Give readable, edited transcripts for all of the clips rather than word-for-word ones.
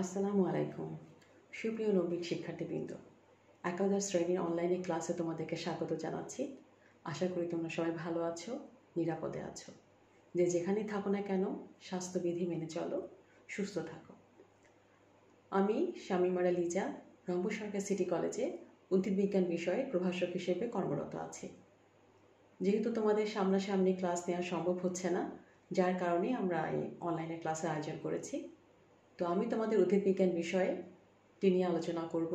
আসসালামু আলাইকুম সুপ্রিয় নবীন শিক্ষার্থীবৃন্দ, একাদশ শ্রেণীর অনলাইনে ক্লাসে তোমাদেরকে স্বাগত জানাচ্ছি। আশা করি তোমরা সবাই ভালো আছো, নিরাপদে আছো। যে যেখানেই থাকো না কেন স্বাস্থ্যবিধি মেনে চলো, সুস্থ থাকো। আমি শামিমারা লিজা রংপুর সরকারি সিটি কলেজে উদ্ভিদবিজ্ঞান বিষয়ে প্রভাষক হিসেবে কর্মরত আছি। যেহেতু তোমাদের সামনাসামনি ক্লাস নেওয়া সম্ভব হচ্ছে না, যার কারণে আমরা এই অনলাইনে ক্লাসের আয়োজন করেছি। তো আমি তোমাদের উদ্ভিদবিজ্ঞান বিষয়ে নিয়ে আলোচনা করব।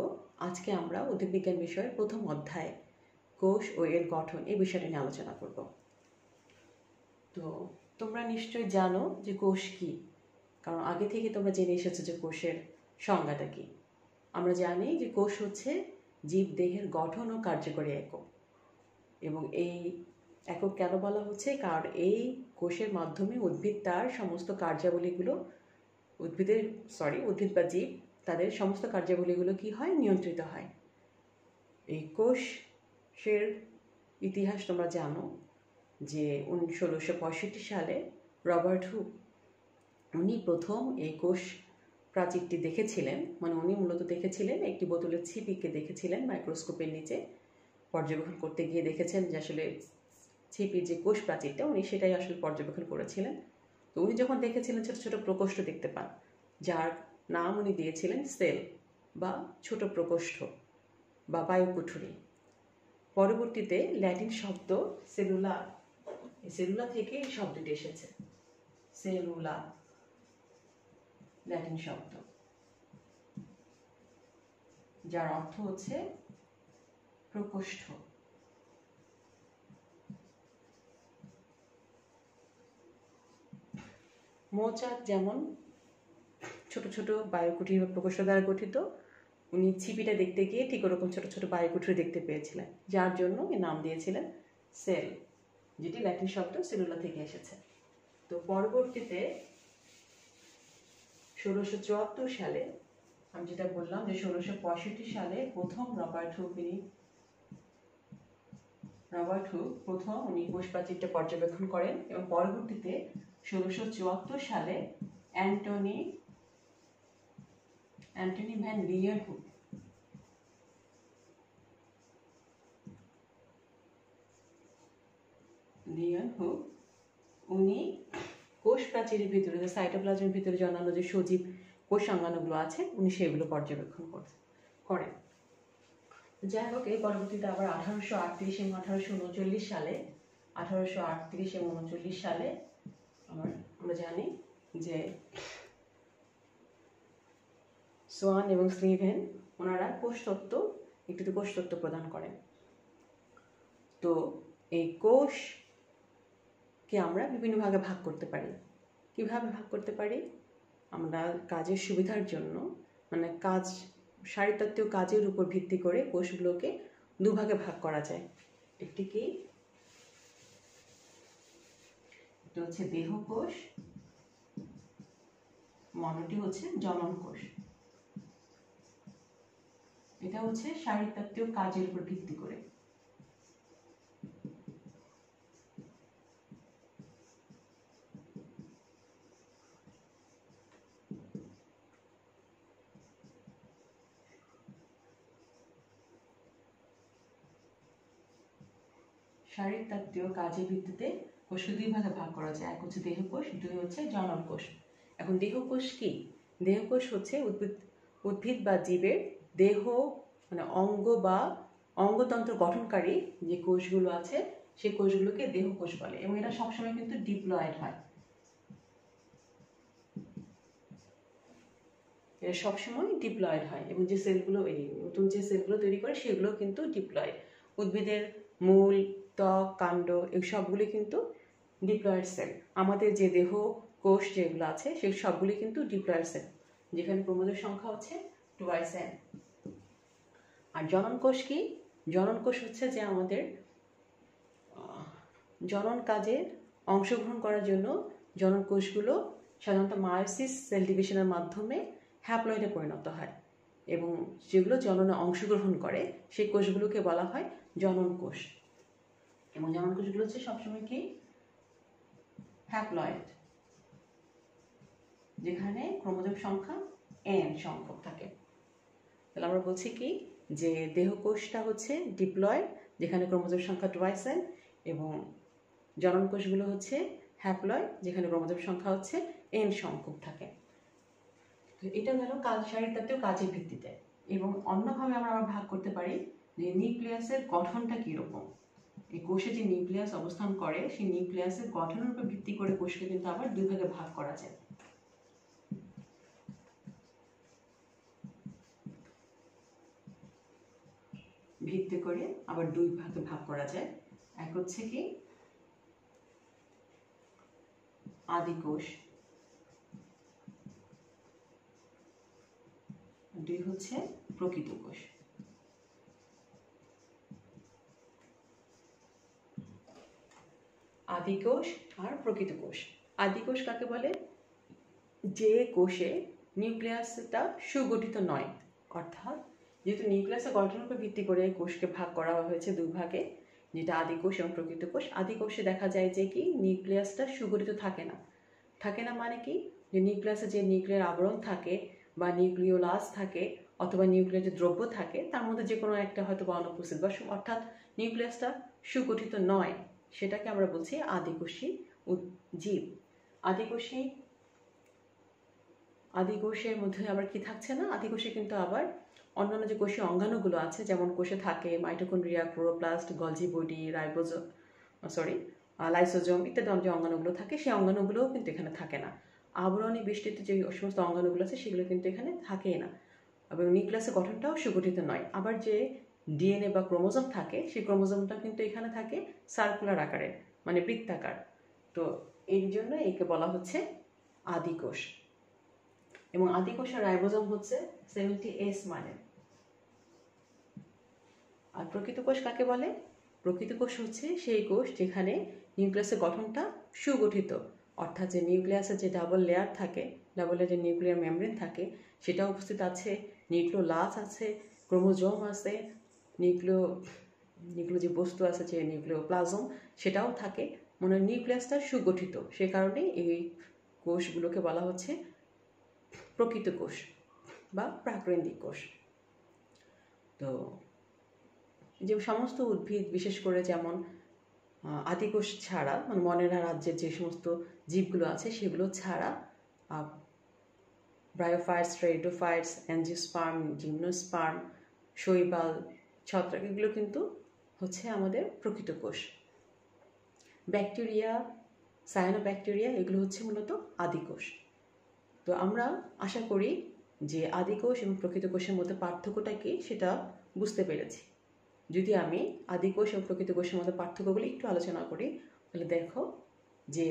আজকে আমরা উদ্ভিদবিজ্ঞান বিষয়ের প্রথম অধ্যায় কোষ ও এর গঠন এই বিষয়টা নিয়ে আলোচনা করব। তো তোমরা নিশ্চয়ই জানো যে কোষ কি, কারণ আগে থেকে তোমরা জেনে এসেছো যে কোষের সংজ্ঞাটা কি। আমরা জানি যে কোষ হচ্ছে জীবদেহের গঠন ও কার্যকরী একক, এবং এই একক কেন বলা হচ্ছে, কারণ এই কোষের মাধ্যমে উদ্ভিদ তার সমস্ত কার্যাবলীগুলো উদ্ভিদ বা জীব তাদের সমস্ত কার্যাবলীগুলো কি হয়, নিয়ন্ত্রিত হয়। এই কোষের ইতিহাস তোমরা জানো যে 1665 সালে রবার্ট হুক উনি প্রথম এই কোষ প্রাচীরটি দেখেছিলেন। মানে উনি মূলত দেখেছিলেন একটি বোতলের ছিপিকে দেখেছিলেন মাইক্রোস্কোপের নিচে পর্যবেক্ষণ করতে গিয়ে দেখেছেন যে আসলে ছিপির যে কোষ প্রাচীরটা উনি সেটাই আসলে পর্যবেক্ষণ করেছিলেন। তো উনি যখন দেখেছিলেন ছোট ছোট প্রকোষ্ঠ দেখতে পান, যার নাম উনি দিয়েছিলেন সেল বা ছোট প্রকোষ্ঠ বা বায়ুকুঠুরি। পরবর্তীতে ল্যাটিন শব্দ সেলুলা, সেলুলা থেকে এই শব্দটি এসেছে। সেলুলা ল্যাটিন শব্দ, যার অর্থ হচ্ছে প্রকোষ্ঠ। মৌচাক যেমন ছোট ছোট বায়ুকুঠুরি বা প্রকোষ্ঠ দ্বারা গঠিত, উনি ছিপিটা দেখতে গিয়ে ঠিক ওরকম ছোট ছোট বায়ুকুঠুরি দেখতে পেয়েছিলেন, যার জন্য এই নাম দিয়েছিলেন সেল, যেটি ল্যাটিন শব্দ সেলুলা থেকে এসেছে। তো পরবর্তীতে 1674 সালে, আমি যেটা বললাম যে 1665 সালে প্রথম রবার্ট হুক প্রথম উনি কোষ প্রাচীরটা পর্যবেক্ষণ করেন, এবং পরবর্তীতে 1674 সালে অ্যান্টনি ভ্যান লিয়েনহুক উনি কোষ প্রাচীরের ভিতরে যে সাইটোপ্লাজমের ভিতরে যে অন্যান্য যে সজীব কোষ অঙ্গাণুগুলো আছে উনি সেগুলো পর্যবেক্ষণ করেন। যাই হোক, এই পরবর্তীতে আবার 1838 এবং 1839 সালে 1838 এবং 39 সালে আমরা জানি যে সোয়ান এবং স্লিভেন ওনারা একটি কোষতত্ত্ব প্রদান করেন। তো এই কোষকে আমরা বিভিন্ন ভাগে ভাগ করতে পারি। কিভাবে ভাগ করতে পারি? আমরা কাজের সুবিধার জন্য, মানে শারীরতত্ত্বীয় কাজের উপর ভিত্তি করে কোষগুলোকে দুভাগে ভাগ করা যায়। একটি কি, এটা হচ্ছে দেহ কোষ, অন্যটি হচ্ছে জনন কোষ। এটা হচ্ছে শারীরতত্ত্বীয় কাজের উপর ভিত্তি করে। শারীরতত্ত্বীয় কাজের ভিত্তিতে কোষকে দুই ভাগে ভাগ করা যায়, এক হচ্ছে দেহ কোষ, দুই হচ্ছে জনন কোষ। এখন দেহ কোষ কি? দেহ কোষ হচ্ছে উদ্ভিদ বা জীবের দেহ, মানে অঙ্গ বা অঙ্গতন্ত্র গঠনকারী যে কোষগুলো আছে সেই কোষগুলোকে দেহ কোষ বলে, এবং এটা সবসময় কিন্তু ডিপ্লয়েড হয়। এটা সবসময় ডিপ্লয়েড হয়, এবং যে সেলগুলো এই নতুন যে সেলগুলো তৈরি করে সেগুলো কিন্তু ডিপ্লয়েড। উদ্ভিদের মূল, ত্বক, কাণ্ড এই সবগুলি কিন্তু ডিপ্লয়েড সেল। আমাদের যে দেহ কোষ যেগুলো আছে সেই সবগুলি কিন্তু ডিপ্লয়েড সেল, যেখানে ক্রোমোজোমের সংখ্যা হচ্ছে 2n। আর জনন কোষ কি? জনন কোষ হচ্ছে যে আমাদের জনন কাজে অংশগ্রহণ করার জন্য জনন কোষগুলো সাধারণত মায়োসিস সেল ডিভিশনের মাধ্যমে হ্যাপ্লয়েডে পরিণত হয়, এবং যেগুলো জননে অংশগ্রহণ করে সেই কোষগুলোকে বলা হয় জনন কোষ। এবং জনন কোষগুলো হচ্ছে সবসময় কি, হ্যাপ্লয়েড, যেখানে ক্রোমোজোম সংখ্যা n সংখ্যক থাকে। তাহলে আমরা বলছি কি যে দেহকোষটা হচ্ছে ডিপ্লয়েড, যেখানে ক্রোমোজোম সংখ্যা টুয়াইস n, এবং জনন কোষগুলো হচ্ছে হ্যাপ্লয়েড, যেখানে ক্রোমোজোম সংখ্যা হচ্ছে n সংখ্যক থাকে। তো এটা গেল শারীরতত্ত্বীয় কাজের ভিত্তিতে। এবং অন্যভাবে আমরা ভাগ করতে পারি যে নিউক্লিয়াসের গঠনটা কীরকম। এই কোষে যে নিউক্লিয়াস অবস্থান করে সেই নিউক্লিয়াসের গঠনের উপর ভিত্তি করে কোষকে কিন্তু আবার দুই ভাগে ভাগ করা যায়। ভিত্তি করে আবার দুই ভাগে ভাগ করা যায়। এক হচ্ছে কি আদিকোষ, দুই হচ্ছে প্রকৃত কোষ। আদিকোষ আর প্রকৃত কোষ। আদিকোষ কাকে বলে? যে কোষে নিউক্লিয়াসটা সুগঠিত নয়, অর্থাৎ যেহেতু নিউক্লিয়াসের গঠনের উপর ভিত্তি করে কোষকে ভাগ করা হয়েছে দুই ভাগে, যেটা আদিকোষ এবং প্রকৃত কোষ। আদিকোষে দেখা যায় যে কি নিউক্লিয়াসটা সুগঠিত থাকে না। থাকে না মানে কি, যে নিউক্লিয়াসে যে নিউক্লিয়ার আবরণ থাকে বা নিউক্লিওলাস থাকে অথবা নিউক্লিয়ার যে দ্রব্য থাকে তার মধ্যে যে কোনো একটা হয়তো বা অনুপস্থিত বা অর্থাৎ নিউক্লিয়াসটা সুগঠিত নয়, সেটাকে আমরা বলছি আদিকোষী জীব। আদিকোষের মধ্যে আবার কি থাকছে না, আদিকোষে কিন্তু আবার অন্যান্য যে কোষীয় অঙ্গাণুগুলো আছে, যেমন কোষে থাকে mitochondria, chloroplast, Golgi body, lysosome ইত্যাদি যে অঙ্গাণুগুলো থাকে, সেই অঙ্গাণুগুলোও কিন্তু এখানে থাকে না। আবরণী বেষ্টিত যে সমস্ত অঙ্গাণুগুলো আছে সেগুলো কিন্তু এখানে থাকেই না, এবং নিউক্লিয়াসের গঠনটাও সুগঠিত নয়। আবার যে ডিএনএ বা ক্রোমোজোম থাকে সেই ক্রোমোজোমটা কিন্তু এখানে থাকে সার্কুলার আকারে, মানে বৃত্তাকার। তো এই জন্য একে বলা হচ্ছে আদিকোষ। এবং আদিকোষের রাইবোজোম হচ্ছে 70S মানে। আর প্রকৃত কোষ কাকে বলে? প্রকৃত কোষ হচ্ছে সেই কোষ যেখানে নিউক্লিয়াসের গঠনটা সুগঠিত, অর্থাৎ যে নিউক্লিয়াসের যে ডাবল লেয়ার থাকে, ডাবলের যে নিউক্লিয়ার মেমব্রেন থাকে সেটা উপস্থিত আছে, নিউক্লিওলাস আছে, ক্রোমোজোম আছে, নিউক্লিও যে বস্তু আছে যে নিউক্লিওপ্লাজম সেটাও থাকে, মানে নিউক্লিয়াসটা সুগঠিত। সে কারণে এই কোষগুলোকে বলা হচ্ছে প্রকৃত কোষ বা প্রাকেন্দ্রিক কোষ। তো যে সমস্ত উদ্ভিদ, বিশেষ করে যেমন আদিকোষ ছাড়া, মানে মনেরা রাজ্যের যে সমস্ত জীবগুলো আছে সেগুলো ছাড়া ব্রায়োফাইটস, টেরিডোফাইটস, অ্যাঞ্জিওস্পার্ম, জিমনোস্পার্ম, শৈবাল, ছত্রাক এগুলো কিন্তু হচ্ছে আমাদের প্রকৃত কোষ। ব্যাকটেরিয়া, সায়ানোব্যাকটেরিয়া এগুলো হচ্ছে মূলত আদিকোষ। তো আমরা আশা করি যে আদিকোষ এবং প্রকৃত কোষের মধ্যে পার্থক্যটা কি সেটা বুঝতে পেরেছি। যদি আমি আদিকোষ এবং প্রকৃত কোষের মধ্যে পার্থক্যগুলো একটু আলোচনা করি, তাহলে দেখো যে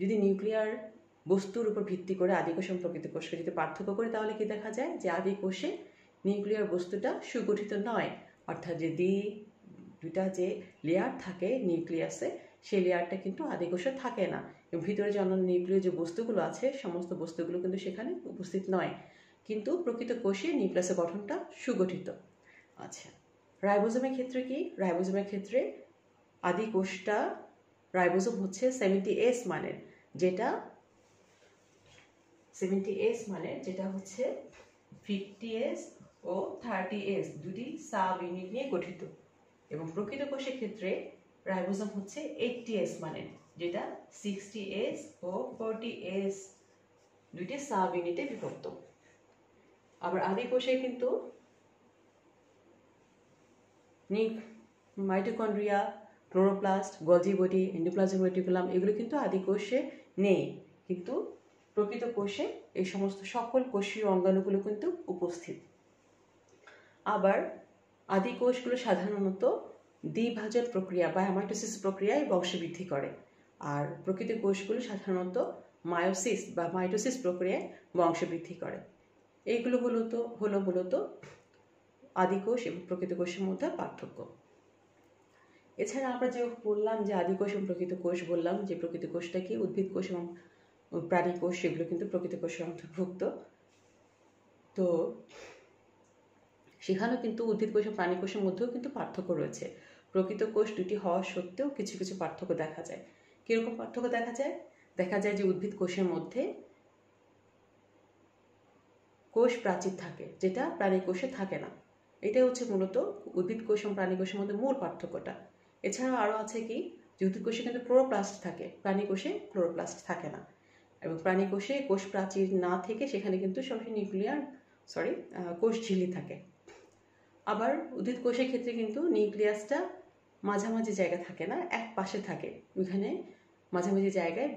যদি নিউক্লিয়ার বস্তুর উপর ভিত্তি করে আদিকোষ এবং প্রকৃত কোষকে যদি পার্থক্য করি তাহলে কি দেখা যায় যে আদিকোষে নিউক্লিয়ার বস্তুটা সুগঠিত নয়, অর্থাৎ যে দুইটা যে লেয়ার থাকে নিউক্লিয়াসে সেই লেয়ারটা কিন্তু আদিকোষে থাকে না, এবং ভিতরে যে অন্যান্য নিউক্লিয় যে বস্তুগুলো আছে সমস্ত বস্তুগুলো কিন্তু সেখানে উপস্থিত নয়। কিন্তু প্রকৃত কোষে নিউক্লিয়াসের গঠনটা সুগঠিত। আচ্ছা, রাইবোজোমের ক্ষেত্রে কি? রাইবোজোমের ক্ষেত্রে আদিকোষটা রাইবোজোম হচ্ছে 70S মানের, যেটা 70S মানের, যেটা হচ্ছে 50S ও 30S দুটি সাব ইউনিট নিয়ে গঠিত। এবং প্রকৃত কোষের ক্ষেত্রে রাইবোজোম হচ্ছে 80S মানের, যেটা 60S ও 40S দুইটি সাব ইউনিটে বিভক্ত। আবার আদিকোষে কিন্তু mitochondria, chloroplast, Golgi body, endoplasmic reticulum এগুলো কিন্তু আদিকোষে নেই, কিন্তু প্রকৃত কোষে এই সমস্ত সকল কোষীয় অঙ্গাণুগুলো কিন্তু উপস্থিত। আবার আদিকোষগুলো সাধারণত দ্বিভাজন প্রক্রিয়া বা অ্যামাইটোসিস প্রক্রিয়ায় বংশবৃদ্ধি করে, আর প্রকৃত কোষগুলো সাধারণত মায়োসিস বা মাইটোসিস প্রক্রিয়ায় বংশবৃদ্ধি করে। এইগুলো হলো মূলত আদিকোষ এবং প্রকৃত কোষের মধ্যে পার্থক্য। এছাড়া আমরা যে বললাম যে আদিকোষ এবং প্রকৃত কোষ, বললাম যে প্রকৃত কোষটা কি উদ্ভিদ কোষ এবং প্রাণী কোষ সেগুলো কিন্তু প্রকৃত কোষের অন্তর্ভুক্ত। তো সেখানেও কিন্তু উদ্ভিদ কোষ এবং প্রাণী কোষের মধ্যেও কিন্তু পার্থক্য রয়েছে। প্রকৃত কোষ দুটি হওয়া সত্ত্বেও কিছু কিছু পার্থক্য দেখা যায়। কিরকম পার্থক্য দেখা যায়? দেখা যায় যে উদ্ভিদ কোষের মধ্যে কোষ প্রাচীর থাকে, যেটা প্রাণী কোষে থাকে না। এটাই হচ্ছে মূলত উদ্ভিদ কোষ এবং প্রাণী কোষের মধ্যে মূল পার্থক্যটা। এছাড়াও আরও আছে কি, যে উদ্ভিদ কোষে কিন্তু ক্লোরোপ্লাস্ট থাকে, প্রাণী কোষে ক্লোরোপ্লাস্ট থাকে না। এবং প্রাণী কোষে কোষ প্রাচীর না থেকে সেখানে কিন্তু সবসময় কোষ ঝিল্লি থাকে। আবার উদ্ভিদ কোষের ক্ষেত্রে কিন্তু নিউক্লিয়াসটা মাঝামাঝি জায়গা থাকে না, এক পাশে থাকে, ওইখানে মাঝামাঝি জায়গায়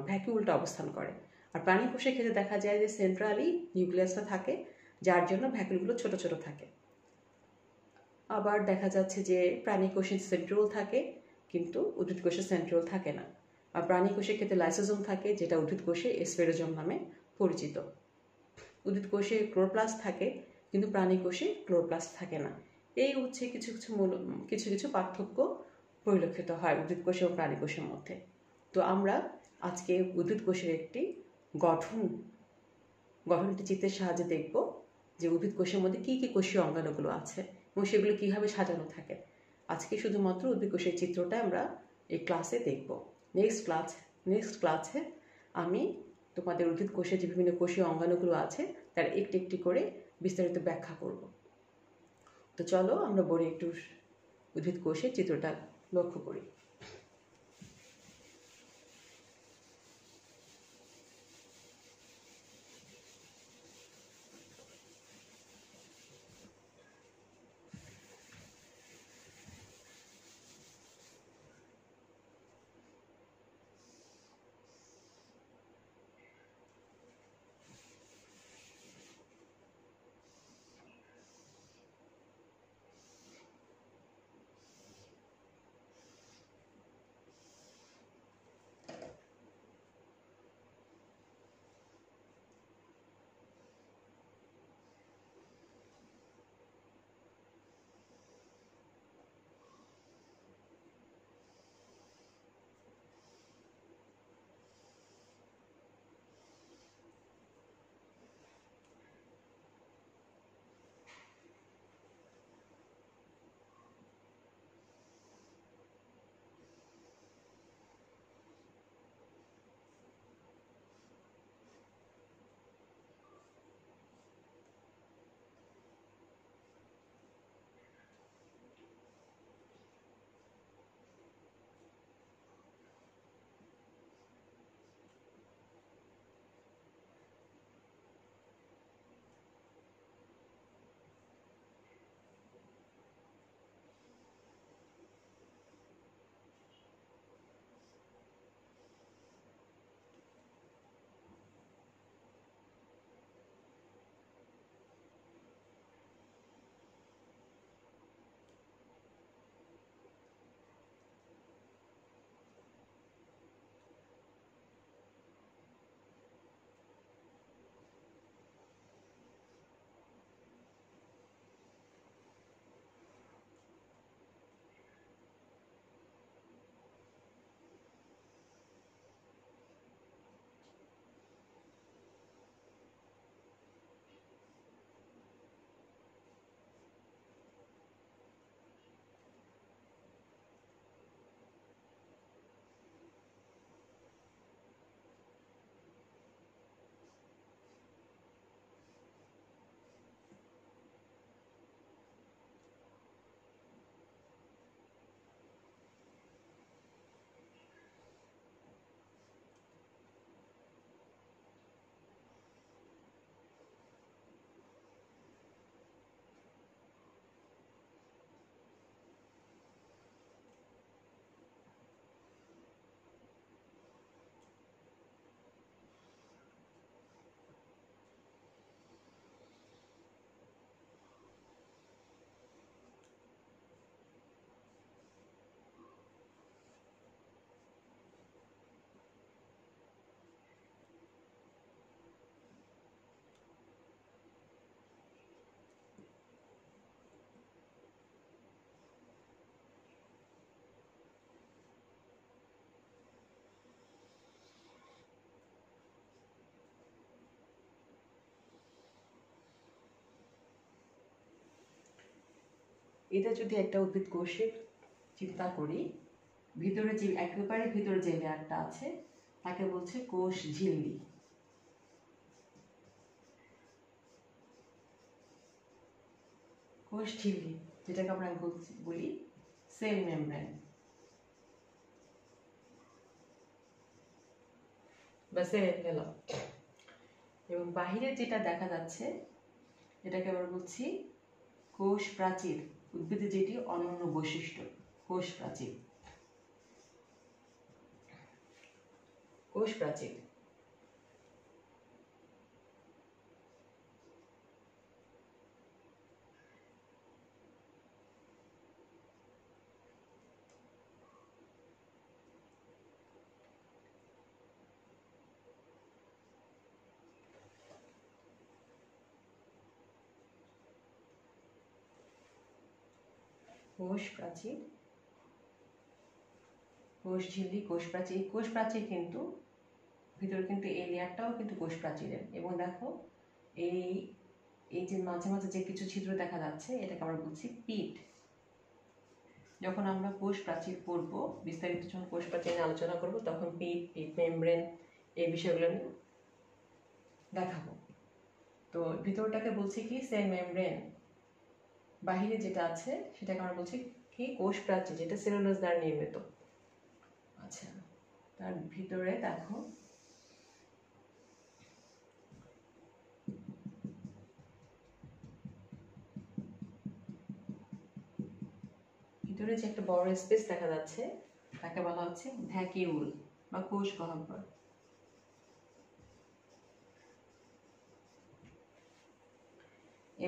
ভ্যাকুলটা অবস্থান করে। আর প্রাণী কোষের ক্ষেত্রে দেখা যায় যে সেন্ট্রালি নিউক্লিয়াসটা থাকে, যার জন্য ভ্যাকুলগুলো ছোট ছোট থাকে। আবার দেখা যাচ্ছে যে প্রাণী কোষে সেন্ট্রিওল থাকে, কিন্তু উদ্ভিদ কোষে সেন্ট্রিওল থাকে না। আর প্রাণী কোষের ক্ষেত্রে লাইসোজোম থাকে, যেটা উদ্ভিদ কোষে এসফেরোজোম নামে পরিচিত। উদ্ভিদ কোষে ক্লোরোপ্লাস্ট থাকে, কিন্তু প্রাণী কোষে ক্লোরোপ্লাস্ট থাকে না। এই হচ্ছে কিছু কিছু পার্থক্য পরিলক্ষিত হয় উদ্ভিদ কোষ এবং প্রাণী কোষের মধ্যে। তো আমরা আজকে উদ্ভিদ কোষের একটি গঠনটি চিত্রের সাহায্যে দেখব যে উদ্ভিদ কোষের মধ্যে কী কী কোষীয় অঙ্গাণুগুলো আছে এবং সেগুলো কীভাবে সাজানো থাকে। আজকে শুধুমাত্র উদ্ভিদ কোষের চিত্রটা আমরা এই ক্লাসে দেখব। নেক্সট ক্লাসে আমি তোমাদের উদ্ভিদ কোষের যে বিভিন্ন কোষীয় অঙ্গাণুগুলো আছে তার একটি একটি করে বিস্তারিত ব্যাখ্যা করব। তো চলো আমরা বোর্ডে একটু উদ্ভিদ কোষের চিত্রটা লক্ষ্য করি। এটা যদি একটা উদ্ভিদ কোষের চিন্তা করি, একেবারে ভিতরে যে লেয়ারটা আছে তাকে বলছে কোষ ঝিল্লি। কোষ ঝিল্লি, যেটাকে আমরা বলি সেল মেমব্রেন বা সেল এনভেলপ। এবং বাহিরে যেটা দেখা যাচ্ছে এটাকে আমরা বলছি কোষ প্রাচীর, উদ্ভিদের যেটি অনন্য বৈশিষ্ট্য, কোষ প্রাচীর। কোষ প্রাচীর কোষ প্রাচীর, কোষ ঝিল্লি, কোষ প্রাচীর। কোষ প্রাচীর কিন্তু ভিতরে কিন্তু এই লেয়ারটাও কিন্তু কোষ প্রাচীরের। এবং দেখো এই এই যে মাঝে মাঝে যে কিছু ছিদ্র দেখা যাচ্ছে এটাকে আমরা বলছি পিট। যখন আমরা কোষ প্রাচীর পড়বো, বিস্তারিত যখন কোষ প্রাচীর নিয়ে আলোচনা করব তখন পিট, পিট মেমব্রেন এই বিষয়গুলো নিয়ে দেখাবো। তো ভিতরটাকে বলছি কি সেল মেমব্রেন, বাহিরে যেটা আছে সেটাকে আমরা বলছি কি কোষ প্রাচীর, যেটা সেলুলোজ দ্বারা নির্মিত। আচ্ছা, তার ভিতরে দেখো ভিতরে যে একটা বড় স্পেস দেখা যাচ্ছে তাকে বলা হচ্ছে ভ্যাকিউল বা কোষ গহ্বর।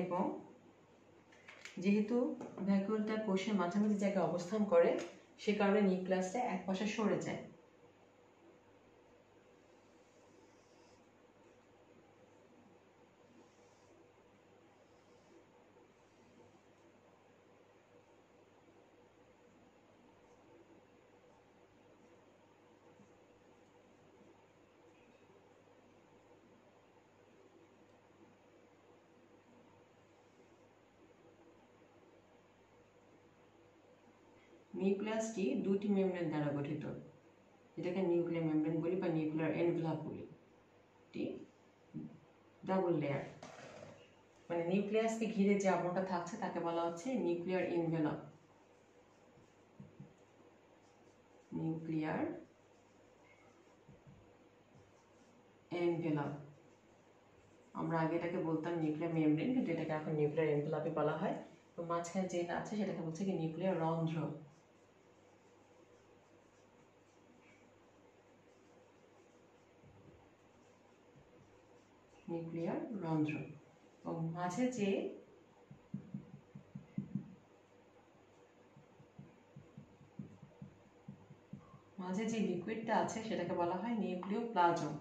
এবং যেহেতু ভ্যাকুয়ালটা কোষের মাঝামাঝি জায়গায় অবস্থান করে সে কারণে নিউক্লিয়াসটা এক পাশে সরে যায়। নিউক্লিয়াসটি দুটি মেমব্রেন দ্বারা গঠিত, যেটাকে নিউক্লিয়ার মেমব্রেন বলি বা নিউক্লিয়ার এনভেলপ বলি। এটি ডাবল লেয়ার, মানে নিউক্লিয়াসকে ঘিরে যে আবরণটা থাকছে তাকে বলা হচ্ছে নিউক্লিয়ার এনভেলপ। নিউক্লিয়ার এনভেলপ, আমরা আগে এটাকে বলতাম নিউক্লিয়ার মেমব্রেন, কিন্তু এটাকে এখন নিউক্লিয়ার এনভেলপই বলা হয়। তো মাঝখানে যেটা আছে সেটাকে বলছে কি নিউক্লিয়ার রন্ধ্র। নিউক্লিয়ার রন্ধ্র। এবং মাঝে যে লিকুইডটা আছে সেটাকে বলা হয় নিউক্লিওপ্লাজম।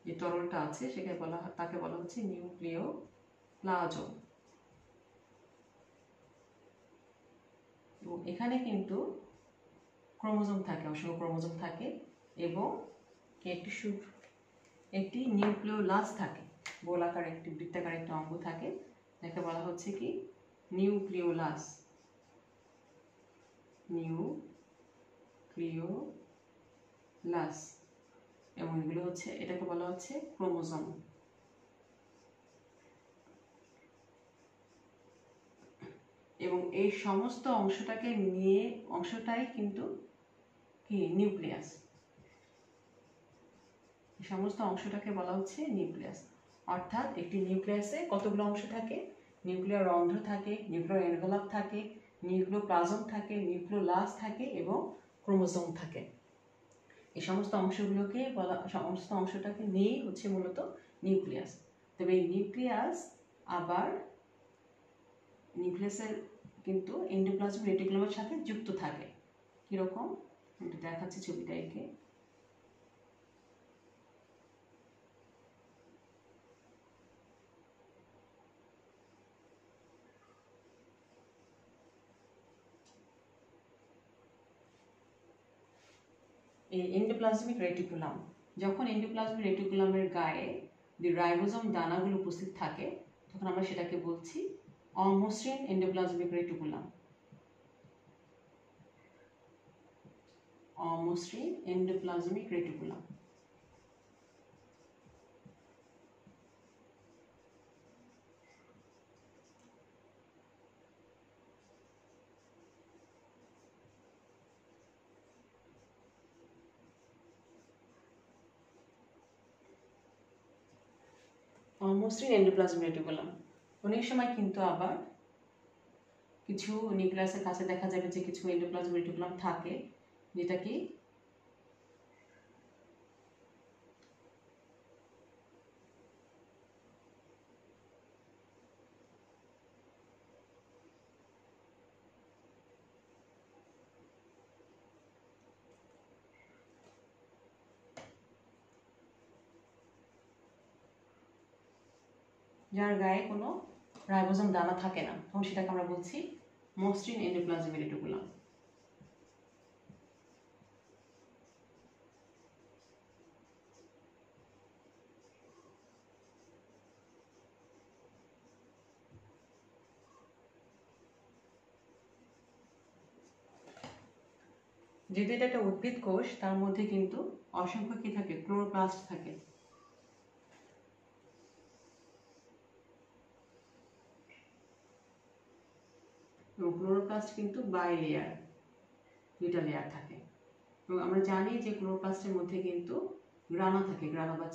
যে তরলটা আছে তাকে বলা হচ্ছে নিউক্লিওপ্লাজম। এবং এখানে কিন্তু ক্রোমোজোম থাকে, অসংখ্য ক্রোমোজোম থাকে এবং একটি নিউক্লিওলাস থাকে, গোলাকার একটি বৃত্তাকার একটা অঙ্গ থাকে, যাকে বলা হচ্ছে কি নিউক্লিওলাস। নিউক্লিওলাস। এবং এগুলো হচ্ছে, এটাকে বলা হচ্ছে ক্রোমোজোম। এবং এই সমস্ত অংশটাই কিন্তু কি নিউক্লিয়াস। এই সমস্ত অংশটাকে বলা হচ্ছে নিউক্লিয়াস। অর্থাৎ একটি নিউক্লিয়াসে কতগুলো অংশ থাকে? নিউক্লিয়ার রন্ধ্র থাকে, নিউক্লিয়ার এনভেলপ থাকে, নিউক্লিওপ্লাজম থাকে, নিউক্লিওলাস থাকে এবং ক্রোমোজোম থাকে। এই সমস্ত অংশটাকে নিয়েই হচ্ছে মূলত নিউক্লিয়াস। তবে এই নিউক্লিয়াসের কিন্তু এন্ডোপ্লাজম রেটিকুলামের সাথে যুক্ত থাকে। কিরকম এটা দেখাচ্ছি ছবিটা এঁকে। এই এন্ডোপ্লাজমিক রেটিকুলাম, যখন এন্ডোপ্লাজমিক রেটিকুলামের গায়ে রাইবোজোম দানাগুলো উপস্থিত থাকে তখন আমরা সেটাকে বলছি অমসৃণ এন্ডোপ্লাজমিক রেটিকুলাম। অমসৃণ এন্ডোপ্লাজমিক রেটিকুলাম। মসৃণ এন্ডোপ্লাজম রেটিকুলাম। অনেক সময় কিন্তু আবার কিছু নিউক্লিয়াসের কাছে দেখা যাবে যে কিছু এন্ডোপ্লাজম রেটিকুলাম থাকে, যেটা কি যার গায়ে কোনো রাইবোজোম দানা থাকে না, তখন সেটাকে আমরা বলছি মসৃণ এন্ডোপ্লাজম রেটিকুলাম। যেহেতু এটা একটা উদ্ভিদ কোষ, তার মধ্যে কিন্তু অসংখ্য কি থাকে, ক্লোরোপ্লাস্ট থাকে। এবং ক্লোরোপ্লাস্ট কিন্তু বাই লেয়ার, দুইটা লেয়ার থাকে। এবং আমরা জানি যে ক্লোরোপ্লাস্টের মধ্যে কিন্তু গ্রানা থাকে, গ্রানা বা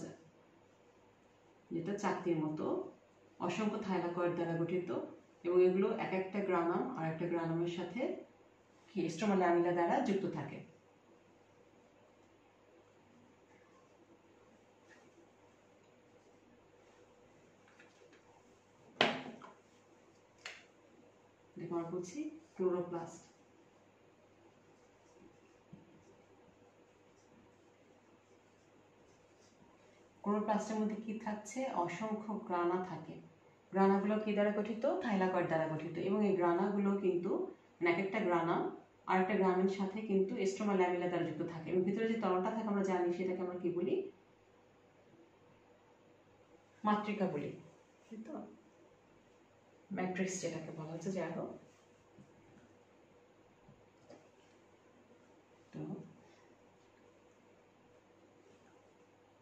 যেটা চাকতির মতো অসংখ্য থাইলাকয়েড দ্বারা গঠিত। এবং এগুলো এক একটা গ্রানাম আর একটা গ্রানামের সাথে স্ট্রোমা ল্যামিলা দ্বারা যুক্ত থাকে। দেখো আমরা বলছি ক্লোরোপ্লাস্ট। ক্লোরোপ্লাস্টের মধ্যে কি থাকছে, অসংখ্য গ্রানা থাকে। গ্রানাগুলো কি দ্বারা গঠিত, থাইলাকয়েড দ্বারা গঠিত। এবং এই গ্রানাগুলো কিন্তু এক একটা গ্রানাম আর একটা গ্রামের সাথে কিন্তু স্ট্রোমা ল্যামিলা দ্বারা যুক্ত থাকে। এবং ভিতরে যে তরলটা থাকে আমরা জানি, সেটাকে আমরা কি বলি, মাতৃকা বলি, তাই তো, ম্যাট্রিক্স যেটাকে বলা হচ্ছে। যাই হোক, তো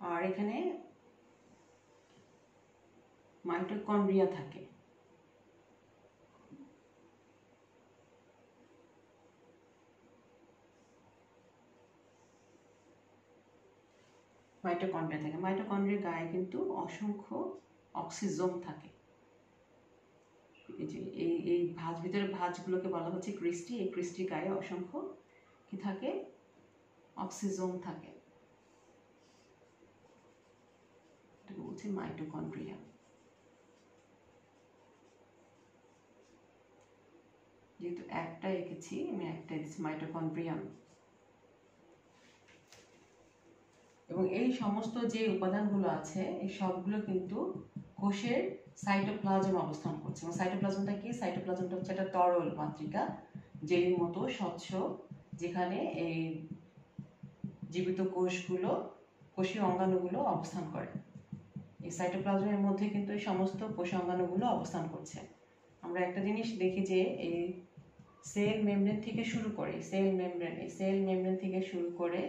আর এখানে মাইটোকন্ড্রিয়া থাকে। মাইটোকন্ড্রিয়ার গায়ে কিন্তু অসংখ্য অক্সিজোম থাকে। এই যে এই ভিতরে ভাঁজগুলোকে বলা হচ্ছে ক্রিস্টি। এই ক্রিস্টির গায়ে অসংখ্য কি থাকে, অক্সিজোম থাকে। এটাকে বলছে মাইটোকন্ড্রিয়া। যেহেতু একটা এঁকেছি, আমি একটা দিচ্ছি মাইটোকন্ড্রিয়াম। এবং এই সমস্ত যে উপাদানগুলো আছে, এই সবগুলো কিন্তু কোষের সাইটোপ্লাজম অবস্থান করছে। এবং সাইটোপ্লাজমটা কি, সাইটোপ্লাজমটা হচ্ছে একটা তরল মাতৃকা, জেলির মতো স্বচ্ছ, যেখানে এই জীবিত কোষগুলো, কোষীয় অঙ্গাণুগুলো অবস্থান করে। এই সাইটোপ্লাজমের মধ্যে কিন্তু এই সমস্ত কোষীয় অঙ্গাণুগুলো অবস্থান করছে। আমরা একটা জিনিস দেখি যে এই সেল মেমব্রেন থেকে শুরু করে, এই সেল মেমব্রেন থেকে শুরু করে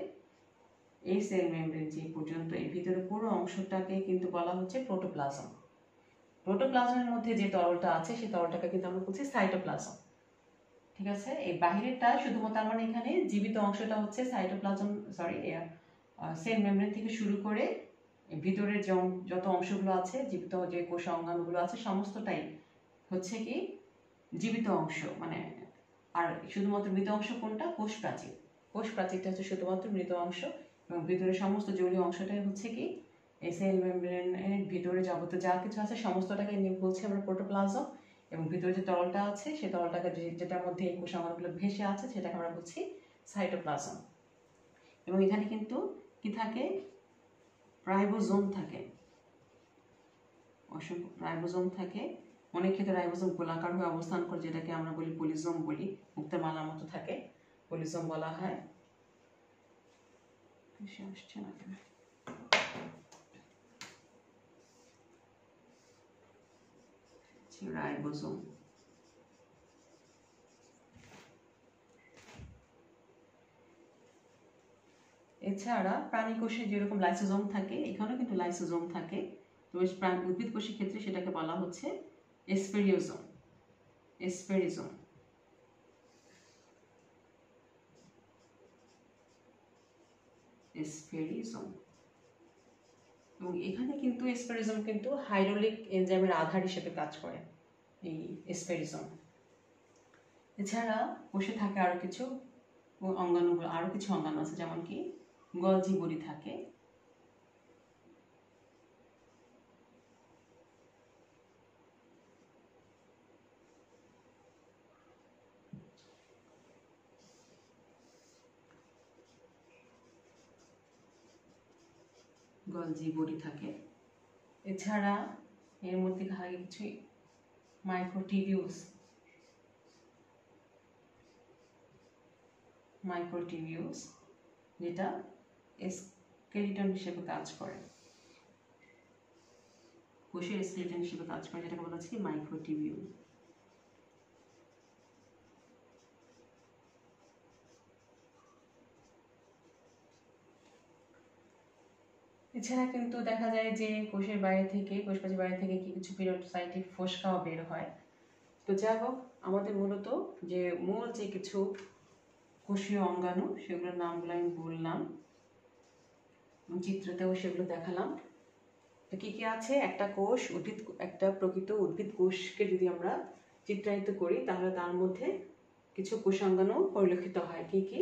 এই সেল মেমব্রেন যে পর্যন্ত, এই ভিতরে পুরো অংশটাকে কিন্তু বলা হচ্ছে প্রোটোপ্লাজম। প্রোটোপ্লাজমের মধ্যে যে তরলটা আছে, সেই তরলটাকে কিন্তু আমরা বলছি সাইটোপ্লাজম। ঠিক আছে, এই বাহিরেরটা শুধুমাত্র, মানে এখানে জীবিত অংশটা হচ্ছে সাইটোপ্লাজম, সেল মেমব্রেন থেকে শুরু করে ভিতরের যত অংশগুলো আছে, জীবিত যে কোষ অঙ্গাণুগুলো আছে, সমস্তটাই হচ্ছে কি জীবিত অংশ। মানে আর শুধুমাত্র মৃত অংশ কোনটা, কোষ প্রাচীর। কোষ প্রাচীরটা হচ্ছে শুধুমাত্র মৃত অংশ। এবং ভিতরে সমস্ত জলীয় অংশটাই হচ্ছে কি এই সেল মেমব্রেনের ভিতরে যাবতীয় যা কিছু আছে সমস্তটাকে বলছি আমরা প্রোটোপ্লাজম। এবং ভিতরে যে তরলটা আছে, সেই তরলটাকে যেটার মধ্যে এই কোষ অঙ্গাণুগুলো ভেসে আছে, সেটাকে আমরা বলছি সাইটোপ্লাজম। এবং এখানে কিন্তু কি থাকে, রাইবোজোম থাকে, অসংখ্য রাইবোজোম থাকে। অনেক ক্ষেত্রে রাইবোজোম গোলাকার হয়ে অবস্থান করে, যেটাকে আমরা বলি পলিজোম বলি, মুক্তার মালার মতো থাকে, পলিজোম বলা হয়। আসছে না কেন, রাইবোজোম। এছাড়া প্রাণী কোষে যেরকম লাইসোজোম থাকে, এখানেও কিন্তু লাইসোজোম থাকে। তো উদ্ভিদ কোষের ক্ষেত্রে সেটাকে বলা হচ্ছে এসপেরিওজোম। এসপেরিজোম। এসপেরিজোম। এবং এখানে কিন্তু এসপেরিজম কিন্তু হাইড্রোলিক এনজাইমের আধার হিসেবে কাজ করে এই এসপেরিজম। এছাড়া কোষে থাকে আরও কিছু অঙ্গাণুগুলো, আরও কিছু অঙ্গাণু আছে, যেমন কি গলজি বডি থাকে, গলজি বডি থাকে। এছাড়া এর মধ্যে থাকে কিছু মাইক্রোটিবিউলস যেটা স্কেলিটন হিসেবে কাজ করে, কোষের স্কেলিটন হিসেবে কাজ করে, যেটাকে বলা হচ্ছে মাইক্রোটিবিউল। এছাড়া কিন্তু দেখা যায় যে কোষের বাইরে থেকে, কোষপ্রাচীর বাইরে থেকে কিছু পেরিওডোসাইটিক ফোসকাও বের হয়। তো যাই হোক, আমাদের মূলত যে মূল যে কিছু কোষীয় অঙ্গাণু সেগুলোর নামগুলো আমি বললাম, চিত্রতেও সেগুলো দেখালাম। তো কী কী আছে, একটা কোষ একটা প্রকৃত উদ্ভিদ কোষকে যদি আমরা চিত্রায়িত করি তাহলে তার মধ্যে কিছু কোষাঙ্গাণু পরিলক্ষিত হয়। কি কি?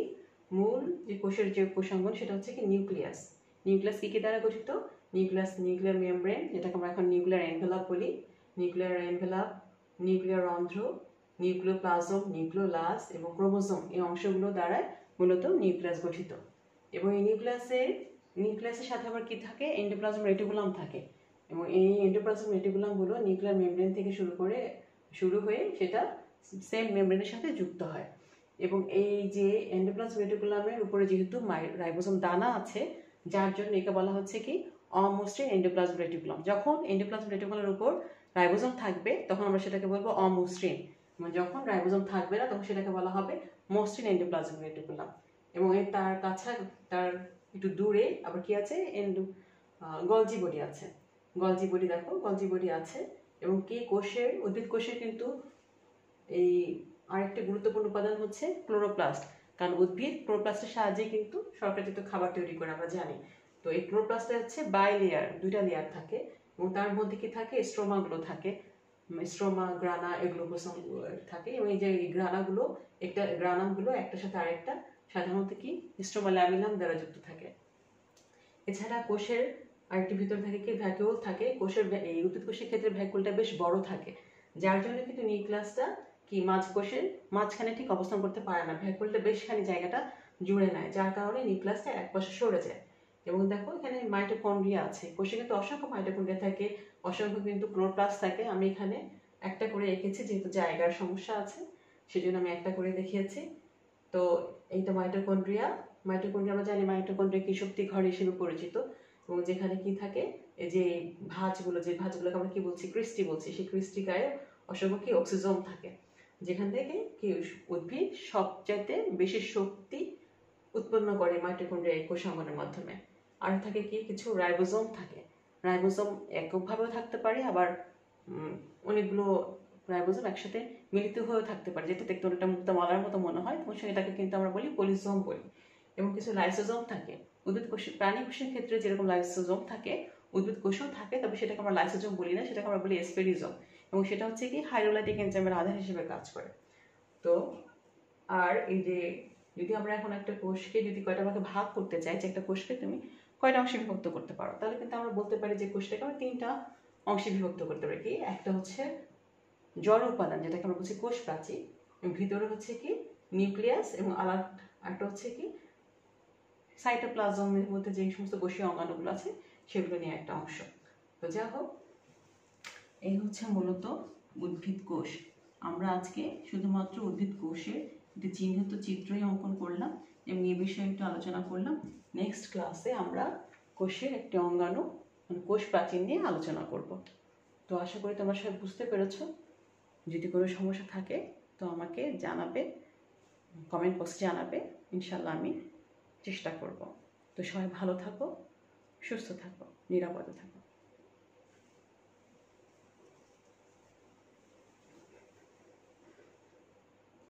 মূল যে কোষের যে কোষাঙ্গন সেটা হচ্ছে কি নিউক্লিয়াস। নিউক্লিয়াস কী কী দ্বারা গঠিত? নিউক্লিয়ার মেমব্রেন, যেটাকে আমরা এখন নিউক্লিয়ার এনভেলাপ বলি, নিউক্লিয়ার রন্ধ্র, নিউক্লিওপ্লাজম, নিউক্লিওলাস এবং ক্রোমোজোম, এই অংশগুলো দ্বারা মূলত নিউক্লিয়াস গঠিত। এবং এই নিউক্লিয়াসের সাথে আবার কি থাকে? এন্ডোপ্লাজম রেটিকুলাম থাকে। এবং এই এন্ডোপ্লাজম রেটিকুলামগুলো নিউক্লিয়ার মেমব্রেন থেকে শুরু হয়ে সেটা সেল মেমব্রেনের সাথে যুক্ত হয়। এবং এই যে এন্ডোপ্লাজম রেটিকুলামের উপরে যেহেতু রাইবোসোম দানা আছে, যার জন্য একে বলা হচ্ছে কি অমসৃণ এন্ডোপ্লাজম রেটিকুলাম। যখন এন্ডোপ্লাজম রেটিকুলামের উপর রাইবোসোম থাকবে তখন আমরা সেটাকে বলবো অমসৃণ, এবং যখন রাইবোসোম থাকবে না তখন সেটাকে বলা হবে মসৃণ এন্ডোপ্লাজম রেটিকুলাম। এবং তার একটু দূরে আবার কি আছে? গলজি বডি আছে। গলজি বডি দেখো, গলজি বডি আছে। এবং উদ্ভিদ কোষের কিন্তু এই আরেকটা গুরুত্বপূর্ণ উপাদান হচ্ছে ক্লোরোপ্লাস্ট, কারণ উদ্ভিদ ক্লোরোপ্লাস্টের সাহায্যে কিন্তু শর্করাজাত খাবার তৈরি করে, আমরা জানি। তো এই ক্লোরোপ্লাস্টে হচ্ছে দুইটা লেয়ার থাকে, এবং তার মধ্যে কি থাকে? স্ট্রোমাগুলো থাকে, স্ট্রোমা, গ্রানা, এগুলো থাকে। এবং এই যে গ্রানামগুলো একটার সাথে আরেকটা সাধারণত কি স্ট্রোমা ল্যামিনাম দ্বারা যুক্ত থাকে। এছাড়া কোষের আরেকটি ভিতর থাকে কি ভ্যাকুল থাকে। এই উদ্ভিদ কোষের ক্ষেত্রে ভ্যাকুলটা বেশ বড় থাকে, যার জন্য কিন্তু নিউক্লিয়াসটা কি কোষের মাঝখানে ঠিক অবস্থান করতে পারে না। ভ্যাকুলটা বেশখানি জায়গাটা জুড়ে নেয়, যার কারণে নিউক্লিয়াসটা এক পাশে সরে যায়। এবং দেখো এখানে মাইটোকন্ড্রিয়া আছে। কোষে কিন্তু অসংখ্য মাইটোকন্ড্রিয়া থাকে, অসংখ্য কিন্তু ক্লোরোপ্লাস্ট থাকে। আমি এখানে একটা করে এঁকেছি, যেহেতু জায়গার সমস্যা আছে সেজন্য আমি একটা করে দেখিয়েছি। তো এইটা মাইটোকন্ড্রিয়া আমরা জানি মাইটোকন্ড্রিয়া কি শক্তি ঘর হিসেবে পরিচিত। এবং যেখানে কি থাকে? এই যে ভাঁজগুলোকে আমরা কি বলছি? ক্রিস্টি বলছি। সেই ক্রিস্টি গায়ে অসংখ্য কি অক্সিজোম থাকে, যেখান থেকে কি উদ্ভিদ সবচাইতে বেশি শক্তি উৎপন্ন করে মাইটোকন্ড্রিয়া এই কোষাঙ্গনের মাধ্যমে। আর থাকে কি কিছু রাইবোসোম থাকে। রাইবোসোম এককভাবেও থাকতে পারে, আবার অনেকগুলো রাইবোসোম একসাথে মিলিত হয়েও থাকতে পারে, যেটা দেখতে অনেকটা মুক্তামালার মতো মনে হয়, এবং সেটাকে কিন্তু আমরা বলি পলিসোম বলি। এবং কিছু লাইসোজোম থাকে। প্রাণী কোষের ক্ষেত্রে যেরকম লাইসোজোম থাকে, উদ্ভিদ কোষেও থাকে, তবে সেটাকে আমরা লাইসোজোম বলি না, সেটাকে আমরা বলি এসপেরিজোম। এবং সেটা হচ্ছে কি হাইড্রোলাইটিক এনজাইমের আধার হিসেবে কাজ করে। তো আর এই যে যদি আমরা এখন একটা কোষকে যদি কয়টা ভাগে ভাগ করতে চাই, যে একটা কোষকে তুমি কয়টা অংশে বিভক্ত করতে পারো, তাহলে কিন্তু আমরা বলতে পারি যে কোষটাকে আমরা 3টা অংশে বিভক্ত করতে পারি। কি? একটা হচ্ছে জড় উপাদান, যেটাকে আমরা বলছি কোষ প্রাচীর, এবং ভিতরে হচ্ছে কি নিউক্লিয়াস, এবং আরেকটা হচ্ছে কি সাইটোপ্লাজমের মধ্যে যে সমস্ত কোষীয় অঙ্গাণুগুলো আছে সেগুলো নিয়ে একটা অংশ। তো যাই হোক, এই হচ্ছে মূলত উদ্ভিদ কোষ। আমরা আজকে শুধুমাত্র উদ্ভিদ কোষের একটি চিহ্নিত চিত্রই অঙ্কন করলাম এবং এই বিষয়ে একটু আলোচনা করলাম। নেক্সট ক্লাসে আমরা কোষের একটি অঙ্গাণু কোষ প্রাচীর নিয়ে আলোচনা করব। তো আশা করি তোমরা সবাই বুঝতে পেরেছ। যদি কোনো সমস্যা থাকে তো আমাকে জানাবে, কমেন্ট বক্সে জানাবে, ইনশাল্লাহ আমি চেষ্টা করব। তো সবাই ভালো থাকো, সুস্থ থাকো, নিরাপদে থাকো।